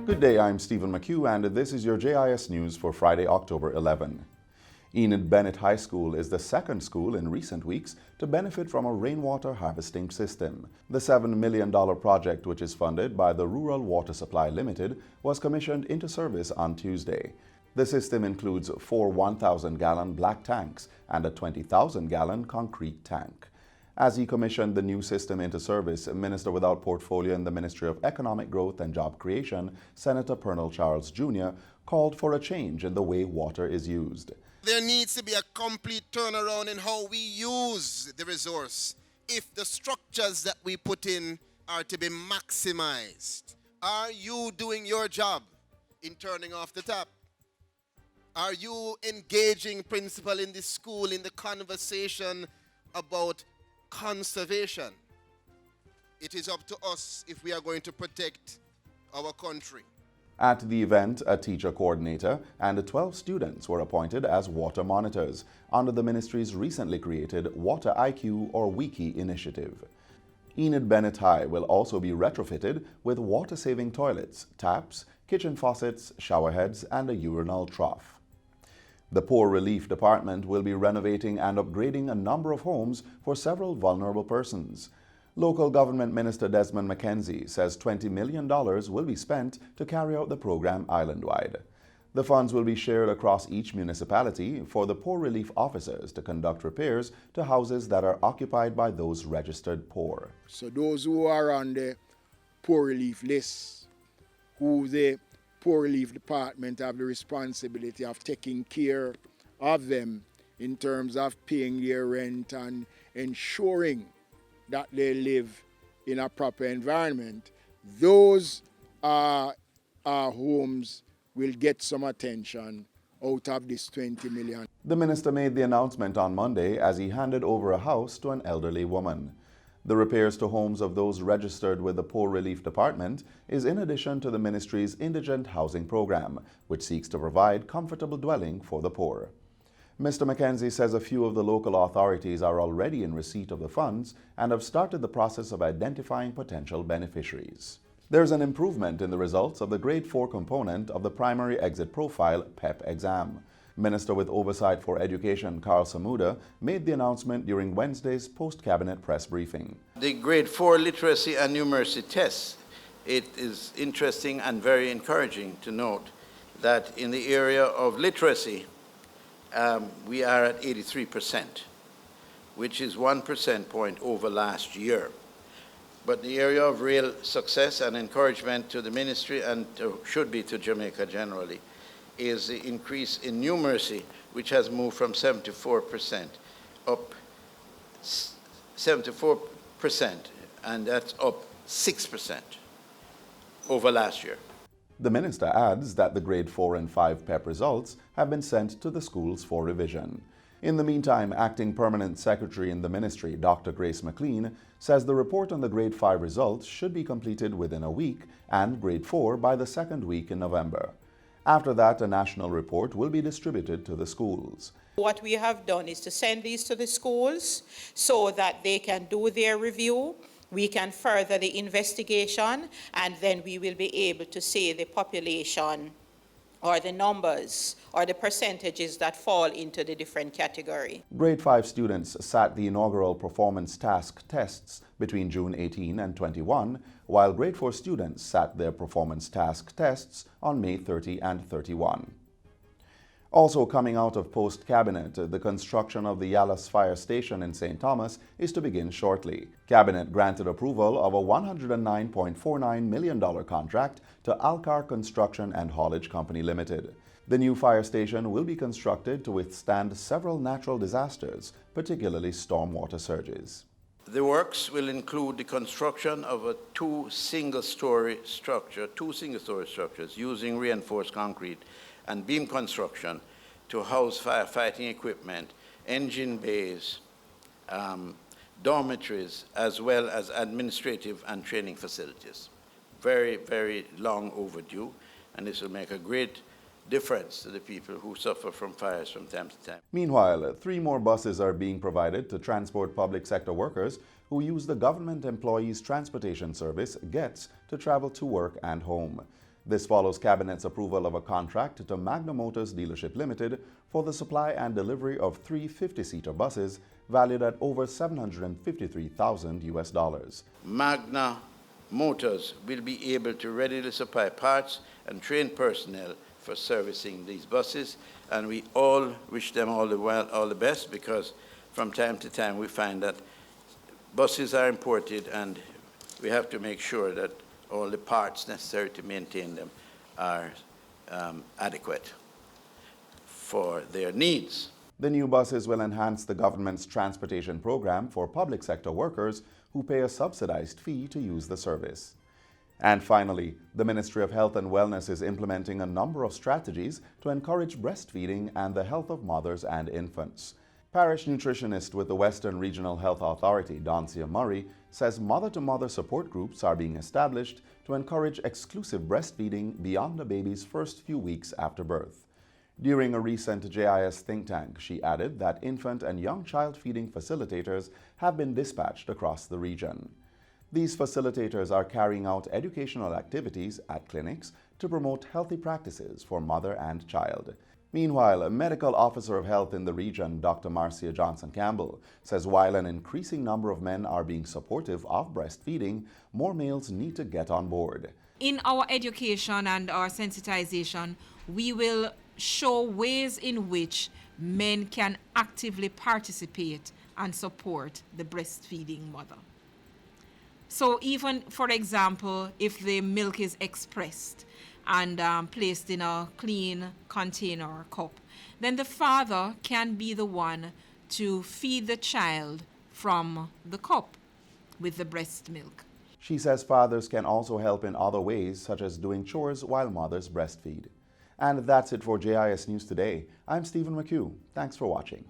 Good day, I'm Stephen McHugh, and this is your JIS news for Friday, October 11. Bennet High School is the second school in recent weeks to benefit from a rainwater harvesting system. The $7 million project, which is funded by the Rural Water Supply Limited, was commissioned into service on Tuesday. The system includes 4 1,000-gallon black tanks and a 20,000-gallon concrete tank. As he commissioned the new system into service, Minister without portfolio in the Ministry of Economic Growth and Job Creation, Senator Pernell Charles Jr., called for a change in the way water is used. There needs to be a complete turnaround in how we use the resource if the structures that we put in are to be maximized. Are you doing your job in turning off the tap? Are you engaging principal in the school in the conversation about conservation? It is up to us if we are going to protect our country. At the event, a teacher coordinator and 12 students were appointed as water monitors under the ministry's recently created Water IQ or WIKI initiative. Bennet High will also be retrofitted with water-saving toilets, taps, kitchen faucets, showerheads, and a urinal trough. The Poor Relief Department will be renovating and upgrading a number of homes for several vulnerable persons. Local Government Minister Desmond McKenzie says $20 million will be spent to carry out the program island-wide. The funds will be shared across each municipality for the poor relief officers to conduct repairs to houses that are occupied by those registered poor. So those who are on the poor relief list, who the Poor Relief Department have the responsibility of taking care of them in terms of paying their rent and ensuring that they live in a proper environment, those homes will get some attention out of this $20 million. The minister made the announcement on Monday as he handed over a house to an elderly woman. The repairs to homes of those registered with the Poor Relief Department is in addition to the ministry's indigent housing program, which seeks to provide comfortable dwelling for the poor. Mr. McKenzie says a few of the local authorities are already in receipt of the funds and have started the process of identifying potential beneficiaries. There's an improvement in the results of the Grade 4 component of the Primary Exit Profile PEP exam. Minister with Oversight for Education, Carl Samuda, made the announcement during Wednesday's post-cabinet press briefing. The Grade 4 literacy and numeracy tests, it is interesting and very encouraging to note that in the area of literacy, we are at 83%, which is 1 percentage point over last year. But the area of real success and encouragement to the ministry and should be to Jamaica generally is the increase in numeracy, which has moved from 74% up 74%, and that's up 6% over last year. The minister adds that the Grade 4 and 5 PEP results have been sent to the schools for revision. In the meantime, Acting Permanent Secretary in the ministry, Dr. Grace McLean, says the report on the Grade 5 results should be completed within a week and Grade 4 by the second week in November. After that, a national report will be distributed to the schools. What we have done is to send these to the schools so that they can do their review. We can further the investigation, and then we will be able to say the population or the numbers or the percentages that fall into the different category. Grade 5 students sat the inaugural performance task tests between June 18 and 21, while Grade 4 students sat their performance task tests on May 30 and 31. Also coming out of post-cabinet, the construction of the Yallas Fire Station in St. Thomas is to begin shortly. Cabinet granted approval of a $109.49 million contract to Alcar Construction and Haulage Company Limited. The new fire station will be constructed to withstand several natural disasters, particularly stormwater surges. The works will include the construction of two single-story structures using reinforced concrete and beam construction to house firefighting equipment, engine bays, dormitories, as well as administrative and training facilities. Very, very long overdue, and this will make a great difference to the people who suffer from fires from time to time. Meanwhile, 3 more buses are being provided to transport public sector workers who use the Government Employees Transportation Service, GETS, to travel to work and home. This follows Cabinet's approval of a contract to Magna Motors Dealership Limited for the supply and delivery of 3 50-seater buses valued at over $753,000. Magna Motors will be able to readily supply parts and train personnel for servicing these buses, and we all wish them all the best, because from time to time we find that buses are imported and we have to make sure that all the parts necessary to maintain them are adequate for their needs. The new buses will enhance the government's transportation program for public sector workers who pay a subsidized fee to use the service. And finally, the Ministry of Health and Wellness is implementing a number of strategies to encourage breastfeeding and the health of mothers and infants. Parish nutritionist with the Western Regional Health Authority, Doncia Murray, says mother-to-mother support groups are being established to encourage exclusive breastfeeding beyond a baby's first few weeks after birth. During a recent JIS think tank, she added that infant and young child feeding facilitators have been dispatched across the region. These facilitators are carrying out educational activities at clinics to promote healthy practices for mother and child. Meanwhile, a medical officer of health in the region, Dr. Marcia Johnson-Campbell, says while an increasing number of men are being supportive of breastfeeding, more males need to get on board. In our education and our sensitization, we will show ways in which men can actively participate and support the breastfeeding mother. So even, for example, if the milk is expressed and placed in a clean container or cup, then the father can be the one to feed the child from the cup with the breast milk. She says fathers can also help in other ways, such as doing chores while mothers breastfeed. And that's it for JIS News Today. I'm Stephen McHugh. Thanks for watching.